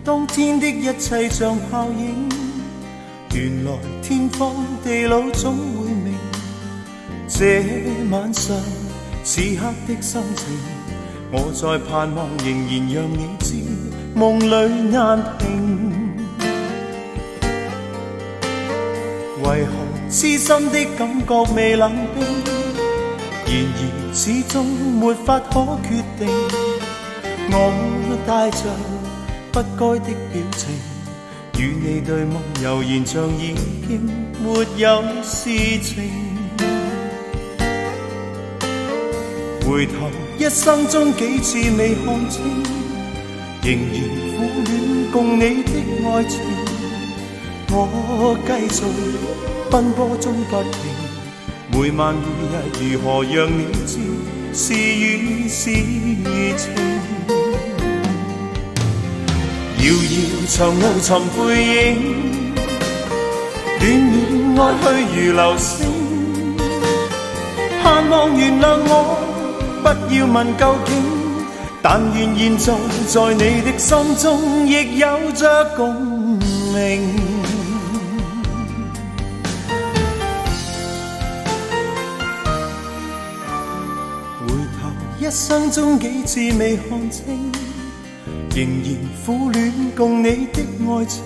當天的一切像泡影，原來天荒地老總會明。這晚上此刻的心情，我在盼望仍然讓你知，夢裏難平。為何痴心的感覺未冷冰？然而始終沒法可決定。我帶着不該的表情，與你對望，悠然像已經沒有事情。回頭一生中幾次未看清，仍然苦戀共你的愛情。我繼續奔波中不停，每晚每日如何讓你知是與是情。遙遙長路尋背影，戀戀愛去如流星。盼望原諒我，不要問究竟，但願現在在你的心中亦有着共鳴。回頭一生中幾次未看清，仍然苦戀共你的愛情。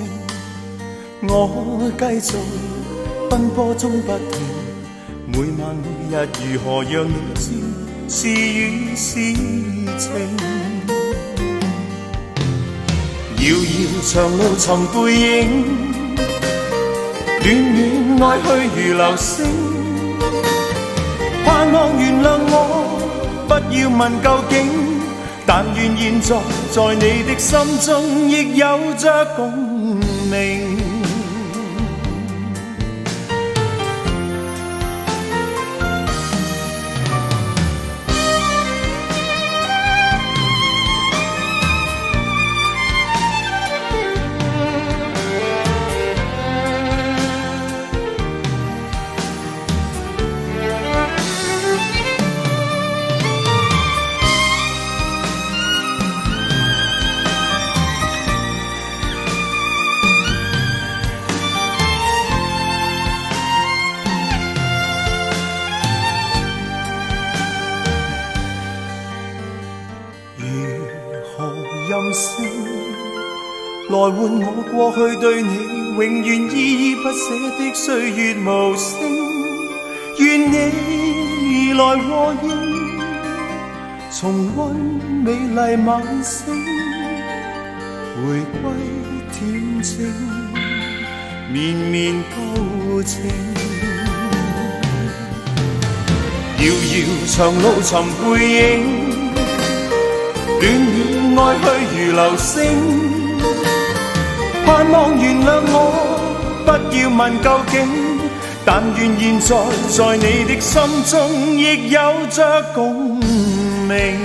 我繼續奔波中不停，每晚每日如何讓你知是與是情。遙遙長路尋背影，戀戀愛去如流星。盼望原諒我，不要問究竟，但願現在在你的心中亦有着共鳴。來換我過去對你永遠依依不捨的歲月無聲，願你來和應，重溫美麗晚星，回歸恬靜綿綿舊情。遙遙長路尋背影，戀戀愛去如流星。盼望原諒我，不要問究竟，但願現在在你的心中亦有着共鳴。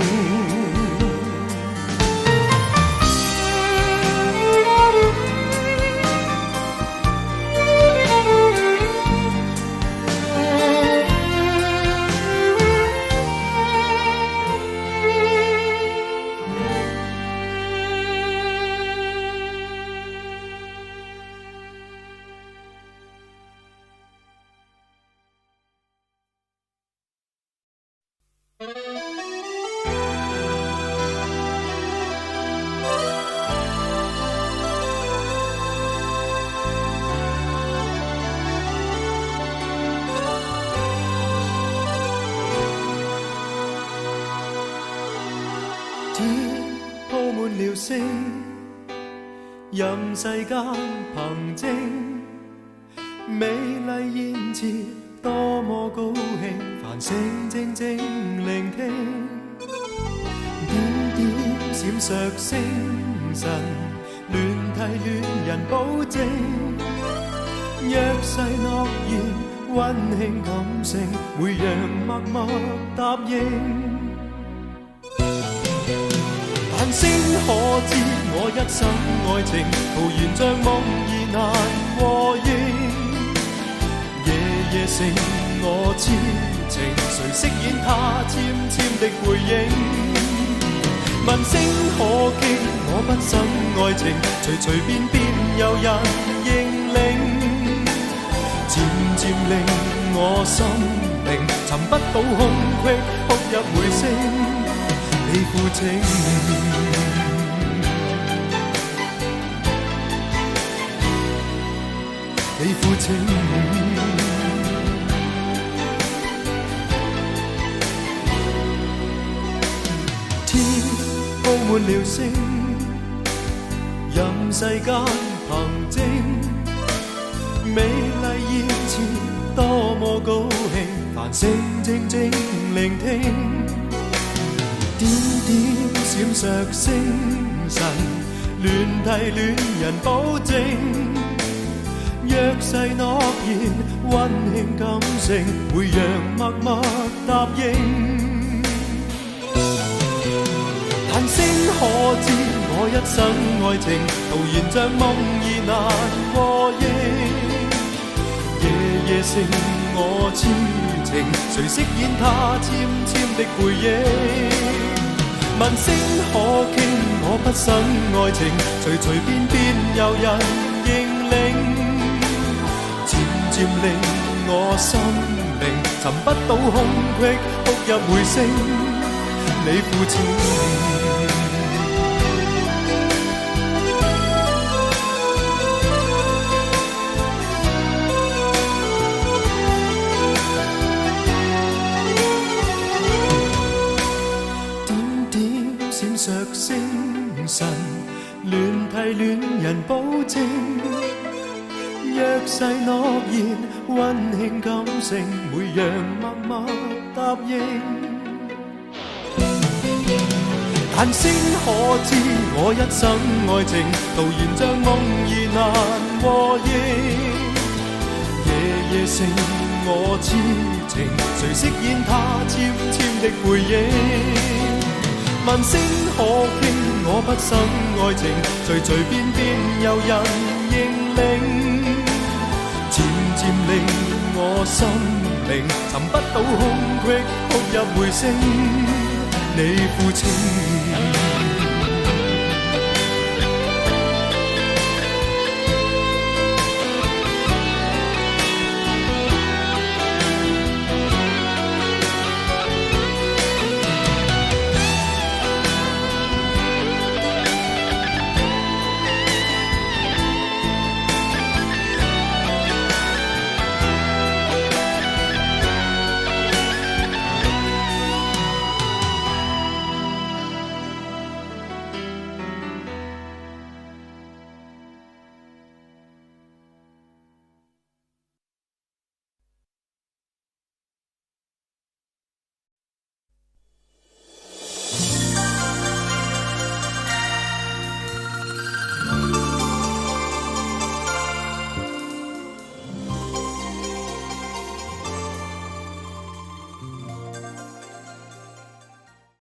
任世間憑證，美麗艷節多麼高興，繁星靜靜聆聽，點點閃爍星辰，亂替戀人保證，約誓諾言溫馨感性，每樣默默答應。但星可知我一生愛情，徒然像夢兒難和應。夜夜剩我痴情，誰飾演他纖纖的背影？問聲可傾，我不生愛情，隨隨便便有人認領，漸漸令我心靈尋不到空隙，哭入回聲，你負情，你負情。鋪滿了星，任世間憑證，美麗艷前多麼高興，繁星靜靜聆聽，點點閃爍星辰，亂替戀人保證，約誓諾言，溫馨感性，會讓默默答應。但星可知我一生愛情，徒然像夢兒難過憶，夜夜剩我痴情，誰飾演他纖纖的背影？問星可傾，我不生愛情，隨隨便便有人認領，漸漸令我心靈尋不到空隙，哭入回聲，你負情。閃爍星辰，亂替戀人保證，約誓諾言，溫馨感性，每樣默默答應。但星可知我一生愛情，徒然像夢兒難和憶，夜夜剩我痴情，誰飾演他纖纖的背影？問星可傾，我不生愛情，隨隨便便有人認領，漸漸令我心靈尋不到空隙，哭入回聲，你負情。